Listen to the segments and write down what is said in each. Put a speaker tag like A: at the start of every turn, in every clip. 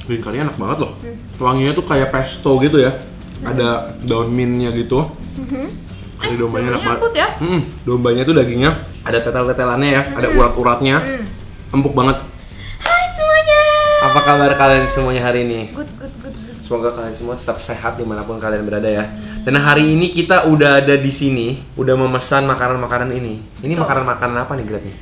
A: Green curry enak banget loh. Wanginya tuh kayak pesto gitu ya. Ada daun mintnya gitu. Kari dombanya enak banget.
B: Ya?
A: Dombanya tuh dagingnya ada tetel-tetelannya ya, ada urat-uratnya. Empuk banget.
B: Hai semuanya.
A: Apa kabar kalian semuanya hari ini?
B: Good.
A: Semoga kalian semua tetap sehat dimanapun kalian berada ya. Dan hari ini kita udah ada di sini, udah memesan makanan-makanan ini. Ini makanan-makanan apa nih, Gret nih?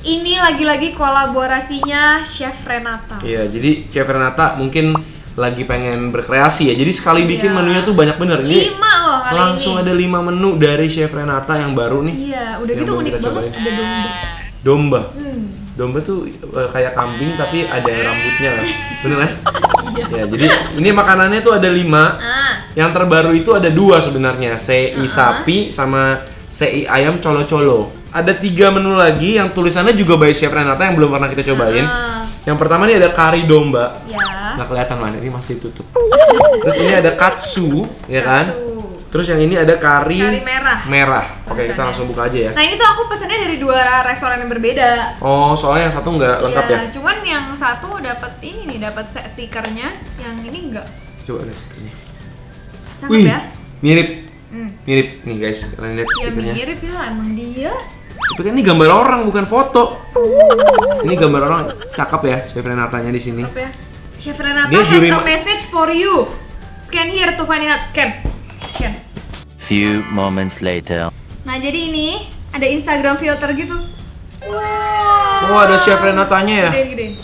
B: Ini lagi-lagi kolaborasinya Chef Renata.
A: Iya, jadi Chef Renata mungkin lagi pengen berkreasi ya. Jadi sekali bikin menunya tuh banyak bener. Ini
B: 5 loh kali
A: langsung
B: ini.
A: ada 5 menu dari Chef Renata yang baru nih.
B: Iya, udah
A: yang
B: gitu
A: belum
B: unik
A: kita
B: banget.
A: cobain.
B: Ada domba.
A: Domba. Domba tuh kayak kambing tapi ada rambutnya kan. Bener kan? Ya, jadi ini makanannya tuh ada 5. Yang terbaru itu ada 2 sebenarnya, sei sapi sama sei ayam colo-colo. Ada 3 menu lagi yang tulisannya juga by Chef Renata yang belum pernah kita cobain. Yang pertama ini ada kari domba.
B: Ya.
A: Nggak kelihatan mana, ini masih tutup. Terus ini ada katsu, ya kan? Terus yang ini ada kari merah. Oke, kita langsung buka aja ya.
B: Nah ini tuh aku pesennya dari 2 restoran yang berbeda.
A: Oh, soalnya yang satu nggak lengkap ya?
B: Cuman yang satu dapat ini nih, dapat stikernya, yang ini enggak.
A: Coba lihat stikernya.
B: Cakep ya?
A: Mirip. Mirip nih guys, kalian lihat
B: Ya
A: stikernya.
B: mirip ya, emang dia.
A: Tapi kan ini gambar orang bukan foto. Ini gambar orang, cakep ya Chef Renatanya di sini.
B: Cakep ya. Chef Renata
A: Dia
B: has
A: juri
B: a message for you. Scan here to find out. Scan.
C: Few moments later.
B: Nah jadi ini ada Instagram filter gitu. Wow.
A: Oh, ada Chef Renatanya ya?
B: Gede.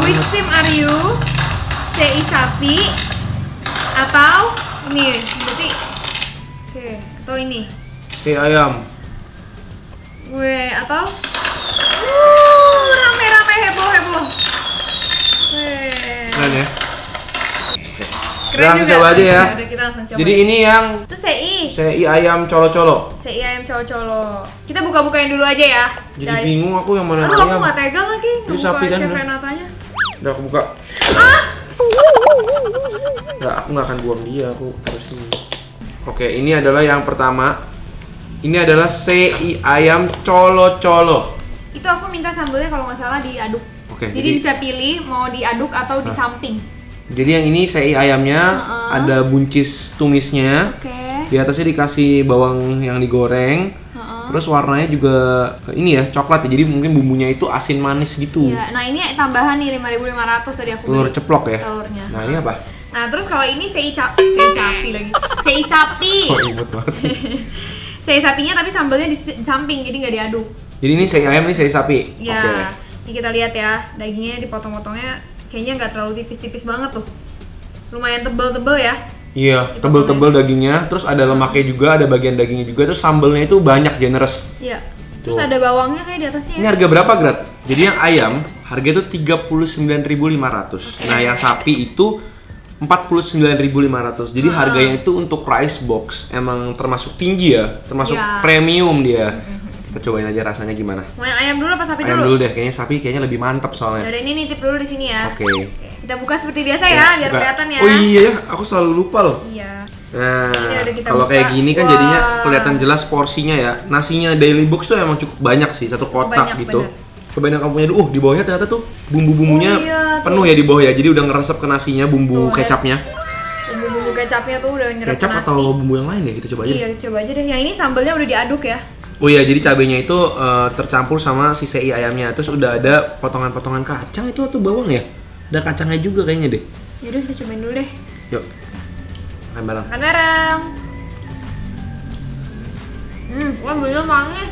B: Which team are you? Sei sapi atau ini? Berarti oke, atau ini?
A: Sei ayam.
B: Atau rame-rame heboh.
A: Keren ya?
B: Keren
A: Langsung
B: juga.
A: coba aja ya.
B: Udah, kita langsung coba.
A: Jadi ini yang
B: itu sei
A: ayam colo-colo.
B: Sei ayam colo-colo. Kita buka-bukain dulu aja ya.
A: Jadi
B: guys.
A: bingung aku yang mana
B: Aduh, aku
A: ayam.
B: nggak tega lagi
A: Itu sapi
B: ngebuka
A: kan,
B: Chef
A: udah.
B: Renatanya.
A: Udah aku buka. Nggak, aku nggak akan buang dia, aku harus ini. Oke, ini adalah yang pertama. Ini adalah sei ayam colo-colo.
B: Itu aku minta sambelnya kalau nggak salah diaduk.
A: Oke,
B: Jadi bisa pilih mau diaduk atau di samping.
A: Jadi yang ini sei ayamnya ada buncis tumisnya.
B: Oke.
A: Di atasnya dikasih bawang yang digoreng. Terus warnanya juga ini ya, coklat ya. Jadi mungkin bumbunya itu asin manis gitu.
B: Iya. Nah, ini tambahan nih 5.500 tadi aku
A: Telur
B: beli.
A: ceplok ya.
B: Telurnya.
A: Nah, ini apa?
B: Nah, terus kalau ini sei sapi lagi. Sei sapi.
A: Oh, imut banget.
B: Sei sapinya tapi sambelnya di samping jadi nggak diaduk.
A: Jadi ini sei ayam, ini sei sapi.
B: Ya.
A: Oke.
B: Ini kita lihat ya, dagingnya dipotong-potongnya kayaknya nggak terlalu tipis-tipis banget tuh. Lumayan tebel-tebel ya.
A: Iya, tebel-tebel dagingnya, terus ada lemaknya juga, ada bagian dagingnya juga, terus sambelnya itu banyak, generous.
B: Iya. Terus
A: Tuh.
B: ada bawangnya kayak di atasnya.
A: Ini harga berapa, Grat? Jadi yang ayam, harga itu 39.500. Nah, yang sapi itu 49.500. Jadi harganya itu untuk rice box emang termasuk tinggi ya, termasuk premium dia. Kita cobain aja rasanya gimana.
B: Mau yang ayam dulu apa sapi
A: Ayam
B: dulu?
A: dulu deh, kayaknya sapi kayaknya lebih mantap soalnya.
B: Yaudah, ini nitip dulu di sini ya.
A: Oke.
B: Kita buka seperti biasa ya, biar
A: buka.
B: kelihatan ya.
A: Oh iya ya, aku selalu lupa loh.
B: Iya.
A: Nah,
B: Ini udah kita
A: kalau
B: buka.
A: kayak gini kan jadinya
B: Wah.
A: kelihatan jelas porsinya ya. Nasinya Daily Box tuh emang cukup banyak sih, satu kotak
B: Banyak,
A: gitu.
B: bener.
A: Cobain yang kamu punya dulu. Di bawahnya ternyata tuh bumbu-bumbunya
B: Oh, iya,
A: penuh ya di bawah ya. Jadi udah ngeresep ke nasinya bumbu
B: Tuh,
A: kecapnya.
B: Bumbu kecapnya tuh udah nyerap
A: Kecap
B: ke nasi.
A: atau bumbu yang lain ya? Kita coba aja.
B: Iya, coba aja deh. Yang ini sambelnya udah diaduk ya.
A: Oh iya, jadi cabenya itu tercampur sama si sei ayamnya. Terus udah ada potongan-potongan kacang itu atau bawang ya? Ada kacangnya juga kayaknya deh.
B: Yaudah, kita cobain dulu deh.
A: Yuk. Makan bareng.
B: Makan bareng. Wah, bumbunya manis.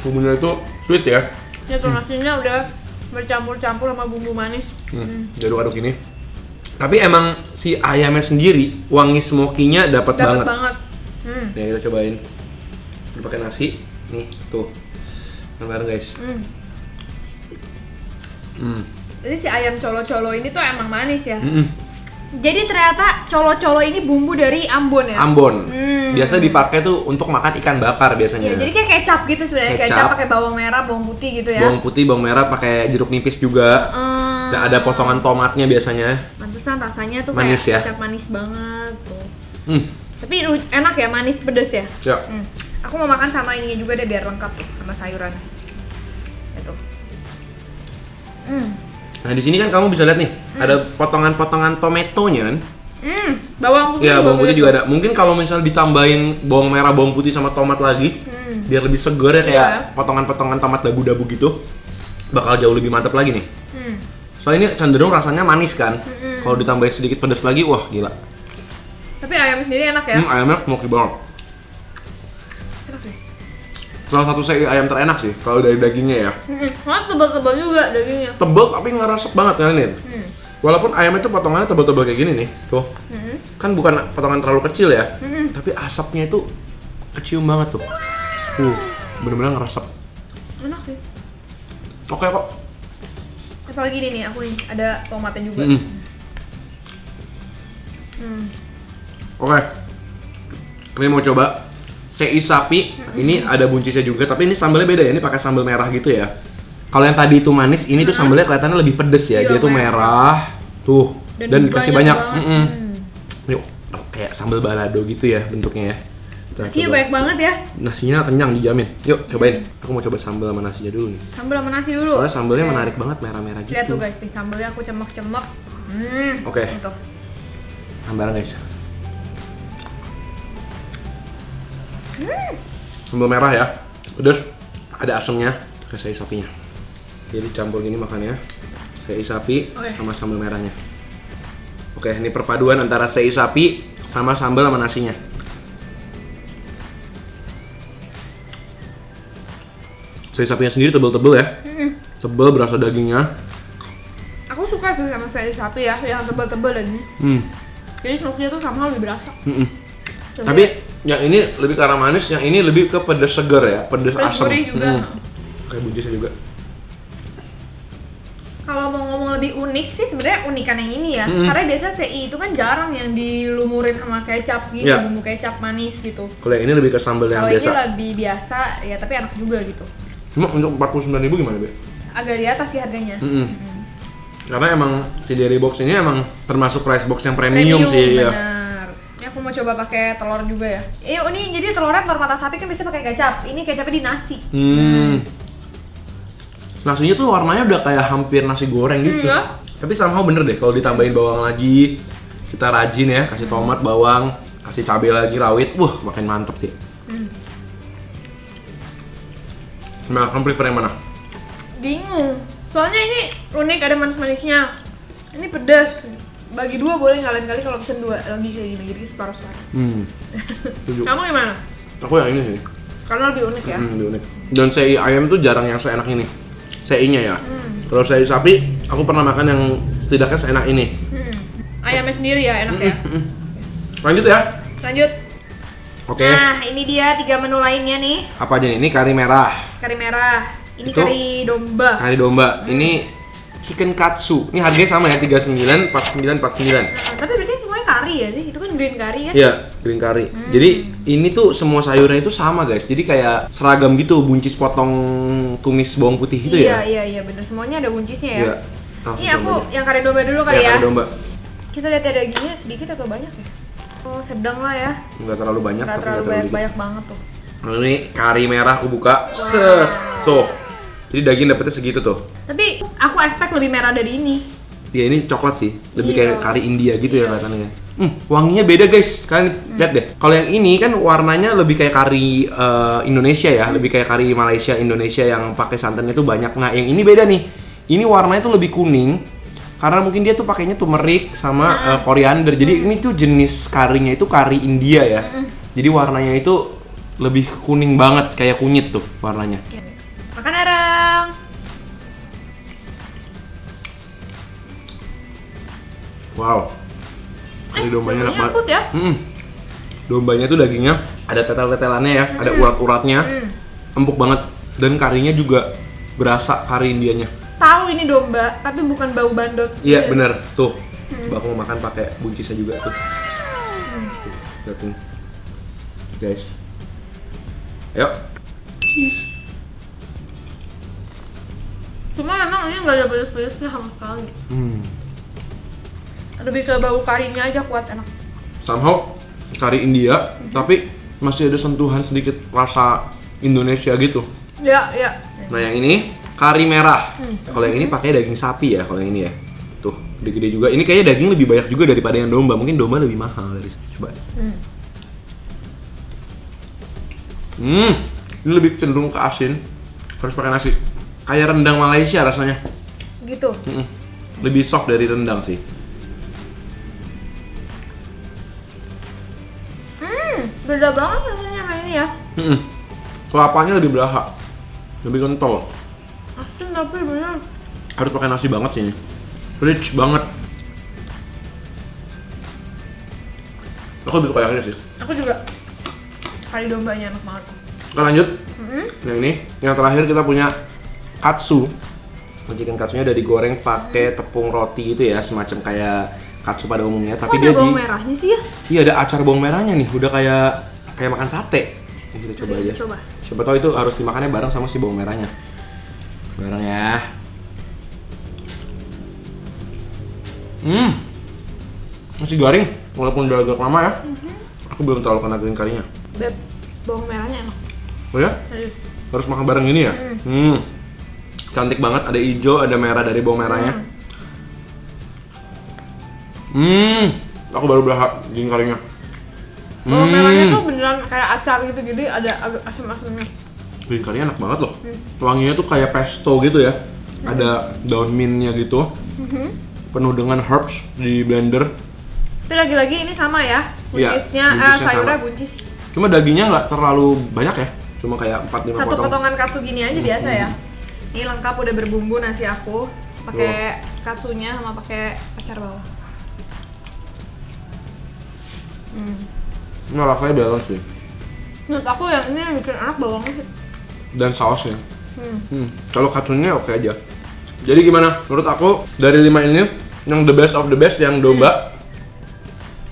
A: Bumbunya itu sweet ya.
B: Ya tuh nasinya udah bercampur-campur sama bumbu manis.
A: Diaduk-aduk ini. Tapi emang si ayamnya sendiri wangi smoky-nya dapat
B: Dapat
A: banget.
B: banget.
A: Nih kita cobain. Udah pakai nasi. Nih, tuh. Makan bareng guys.
B: Jadi si ayam colo-colo ini tuh emang manis ya. Jadi ternyata colo-colo ini bumbu dari Ambon ya.
A: Ambon. Biasa dipakai tuh untuk makan ikan bakar biasanya.
B: Iya, jadi kayak kecap gitu sebenarnya.
A: Kecap.
B: Kecap pakai bawang merah, bawang putih gitu ya.
A: Bawang putih, bawang merah, pakai jeruk nipis juga. Dan ada potongan tomatnya biasanya.
B: Pantesan rasanya tuh
A: Manis
B: kayak
A: ya?
B: kecap manis banget tuh. Tapi enak ya, manis pedes ya.
A: Ya.
B: Aku mau makan sama ininya juga deh biar lengkap sama sayuran. Itu.
A: Nah di sini kan kamu bisa lihat nih, ada potongan-potongan tomatonya kan?
B: Bawang putih.
A: Iya, bawang putih juga ada. Mungkin kalau misal ditambahin bawang merah, bawang putih sama tomat lagi, biar lebih seger ya kayak potongan-potongan tomat dabu-dabu gitu, bakal jauh lebih mantap lagi nih. Soalnya ini cenderung rasanya manis kan. Kalau ditambahin sedikit pedas lagi, wah gila.
B: Tapi ayam sendiri enak ya?
A: Ayamnya smoky banget.
B: Enak sih.
A: Salah satu sei ayam terenak sih kalau dari dagingnya ya.
B: Wah, tebal-tebal juga dagingnya.
A: Tebel tapi ngeresep banget kan ini. Walaupun ayam itu potongannya tebal-tebal kayak gini nih, tuh. Kan bukan potongan terlalu kecil ya, tapi asapnya itu kecium banget tuh. Bener-bener ngeresep.
B: Enak sih.
A: Oke kok.
B: Apalagi ini nih, aku nih ada tomatnya juga.
A: Oke. Ini mau coba sei sapi. Ini ada buncisnya juga, tapi ini sambalnya beda ya. Ini pakai sambal merah gitu ya. Kalau yang tadi itu manis, ini tuh sambalnya kelihatannya lebih pedes ya. Dia tuh merah, tuh, dan dikasih banyak. Yuk, kayak sambal balado gitu ya bentuknya ya.
B: Nasinya banyak banget ya.
A: Nasinya kenyang dijamin. Yuk cobain. Aku mau coba sambal sama nasinya dulu nih.
B: Sambal sama nasi dulu.
A: Soalnya sambalnya menarik banget, merah-merah gitu.
B: Lihat tuh guys, nih sambalnya aku cemek-cemek.
A: Oke.
B: Gitu.
A: Sambaran guys. Sambal merah ya. Terus ada asamnya ke sei sapinya. Jadi campur gini makannya. Sei sapi sama sambal merahnya. Oke, ini perpaduan antara sei sapi sama sambal sama nasinya. Sei sapinya sendiri tebel-tebel ya. Tebel, berasa dagingnya.
B: Aku suka sih sama sei sapi ya, yang tebel-tebel dagingnya. Jadi smoke-nya tuh sama lebih berasa.
A: Tapi yang ini lebih ke arah manis, yang ini lebih ke pedas seger ya, pedas asam.
B: Juga.
A: Kayak buncisnya juga.
B: Kalau mau ngomong lebih unik sih sebenarnya unikan yang ini ya. Karena biasa sei itu kan jarang yang dilumurin sama kecap gitu, bumbu kecap manis gitu.
A: Kalau yang ini lebih ke sambal yang biasa.
B: Kalau ini lebih biasa ya, tapi enak juga gitu.
A: Cuma untuk 49.000 gimana, Be?
B: Agak di atas sih harganya.
A: Karena emang si Dairy Box ini emang termasuk rice box yang premium sih ya.
B: Benar. Ini aku mau coba pakai telur juga ya. Ini jadi telurnya telur mata sapi kan biasanya pakai kecap. Ini kecapnya di nasi.
A: Nasinya tuh warnanya udah kayak hampir nasi goreng gitu. Tapi somehow bener deh kalau ditambahin bawang lagi, kita rajin ya, kasih tomat, bawang, kasih cabai lagi, rawit, makin mantep sih. Nah, kamu prefer yang mana?
B: Bingung. Soalnya ini unik, ada manis-manisnya. Ini pedas. Bagi dua boleh, kali-kali kalau pesen dua lagi kayak gini, jadi separuh-separuh. Kamu gimana?
A: Aku yang ini sih.
B: Karena lebih unik ya.
A: Lebih unik. Dan sei ayam tuh jarang yang seenak ini. Sei-nya ya. Kalau sei sapi, aku pernah makan yang setidaknya seenak ini.
B: Ayamnya sendiri ya, enak ya.
A: Lanjut ya.
B: Lanjut.
A: Oke.
B: Nah, ini dia 3 menu lainnya nih.
A: Apa aja nih? Ini kari merah.
B: Kari merah. Ini
A: Itu
B: kari domba.
A: Kari domba. Ini chicken katsu. Ini harganya sama ya, 39, 49, 49.
B: Tapi berarti semuanya kari ya sih? Itu kan green curry ya?
A: Iya, green curry. Jadi ini tuh semua sayurnya itu sama guys. Jadi kayak seragam gitu, buncis potong tumis bawang putih gitu ya.
B: Iya, bener. Semuanya ada buncisnya ya.
A: Iya.
B: Ini aku yang kari domba dulu kali ya.
A: Kari domba.
B: Kita lihat ya dagingnya sedikit atau banyak ya? Oh, sedang lah ya.
A: Enggak terlalu banyak.
B: Enggak terlalu banyak banget tuh.
A: Nah, ini kari merah aku buka. Tuh. Jadi daging dapetnya segitu tuh.
B: Tapi aku expect lebih merah dari ini.
A: Ya ini coklat sih, lebih kayak kari India gitu ya kelihatannya. Wanginya beda guys, kalian lihat deh. Kalau yang ini kan warnanya lebih kayak kari Indonesia ya, lebih kayak kari Malaysia, Indonesia yang pakai santannya tuh banyak. Nah yang ini beda nih, ini warnanya tuh lebih kuning. Karena mungkin dia tuh pakainya turmeric sama koriander. Jadi ini tuh jenis karinya itu kari India ya. Jadi warnanya itu lebih kuning banget, kayak kunyit tuh warnanya.
B: Makan bareng.
A: Wow. Ini dombanya enak banget.
B: Ya?
A: Dombanya tuh dagingnya ada tetel-tetelannya ya, ada urat-uratnya. Empuk banget. Dan karinya juga berasa kari Indianya.
B: Tahu ini domba, tapi bukan bau bandot.
A: Iya, bener. Tuh. Aku mau makan pakai buncisnya juga tuh. Lihatin. Guys. Ayo. Cheers.
B: Cuma emang ini nggak ada pedes-pedesnya sama sekali. Lebih ke bau karinya aja kuat, enak.
A: Somehow kari India, tapi masih ada sentuhan sedikit rasa Indonesia gitu.
B: Iya.
A: Nah yang ini kari merah. Kalau yang ini pakai daging sapi ya, kalau yang ini ya. Tuh, gede-gede juga. Ini kayaknya daging lebih banyak juga daripada yang domba. Mungkin domba lebih mahal dari coba. Ini lebih cenderung ke asin. Harus pakai nasi. Kayak rendang Malaysia rasanya.
B: Gitu.
A: Lebih soft dari rendang sih.
B: Beda banget rasanya sama ini ya.
A: Kelapanya lebih berasa, lebih kental.
B: Asin tapi bener.
A: Harus pakai nasi banget sih ini. Rich banget. Aku lebih suka yang ini sih.
B: Aku juga. Kari dombanya enak banget.
A: Kita lanjut. Yang ini, yang terakhir kita punya katsu. Chicken katsunya udah digoreng pakai tepung roti itu ya, semacam kayak katsu pada umumnya. Tapi dia
B: ada bawang merahnya sih ya?
A: Iya, ada acar bawang merahnya nih. Udah kayak makan sate. Ini kita coba aja.
B: Coba.
A: Siapa tahu itu harus dimakannya bareng sama si bawang merahnya. Bareng ya. Masih garing, walaupun udah agak lama ya. Aku belum terlalu kena green karinya.
B: Beb, bawang merahnya enak.
A: Oh ya? Harus makan bareng gini ya? Cantik banget, ada hijau, ada merah dari bawang merahnya. Aku baru berahak green karinya.
B: Bawang merahnya tuh beneran kayak acar gitu, jadi ada agak asam-asamnya.
A: Green karinya enak banget loh. Wanginya tuh kayak pesto gitu ya. Ada daun mintnya gitu. Penuh dengan herbs di blender.
B: Tapi lagi-lagi ini sama ya, buncisnya, sayurnya buncis.
A: Cuma dagingnya nggak terlalu banyak ya, cuma kayak 4-5
B: Satu
A: potong.
B: potongan katsu gini aja biasa ya. Ini lengkap udah berbumbu nasi aku, pakai katsunya sama pakai acar bawang.
A: Ini rasanya balance sih.
B: Menurut aku yang ini yang bikin enak bawangnya sih.
A: Dan sausnya. Kalau katsunya oke aja. Jadi gimana? Menurut aku dari 5 ini yang the best of the best yang domba.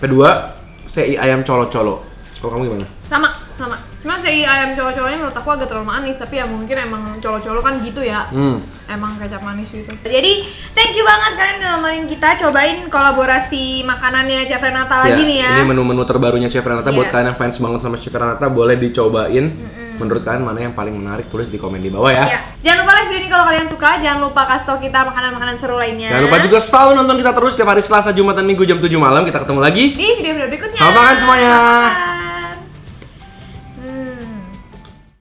A: Kedua, sei ayam colo-colo. Kalau kamu gimana?
B: Sama. Cuma sei ayam colo-colonya menurut aku agak terlalu manis, tapi ya mungkin emang colo-colo kan gitu ya. Emang kecap manis gitu. Jadi, thank you banget kalian udah nemenin kita cobain kolaborasi makanannya Chef Renata lagi nih ya.
A: Ini menu-menu terbarunya Chef Renata. Buat kalian yang fans banget sama Chef Renata, boleh dicobain. Menurut kalian mana yang paling menarik, tulis di komen di bawah ya.
B: Jangan lupa like video ini kalau kalian suka, jangan lupa kasih tau kita makanan-makanan seru lainnya.
A: Jangan lupa juga selalu nonton kita terus setiap hari Selasa, Jumat, dan Minggu jam 7 malam. Kita ketemu lagi
B: di video-video berikutnya.
A: Selamat makan semuanya.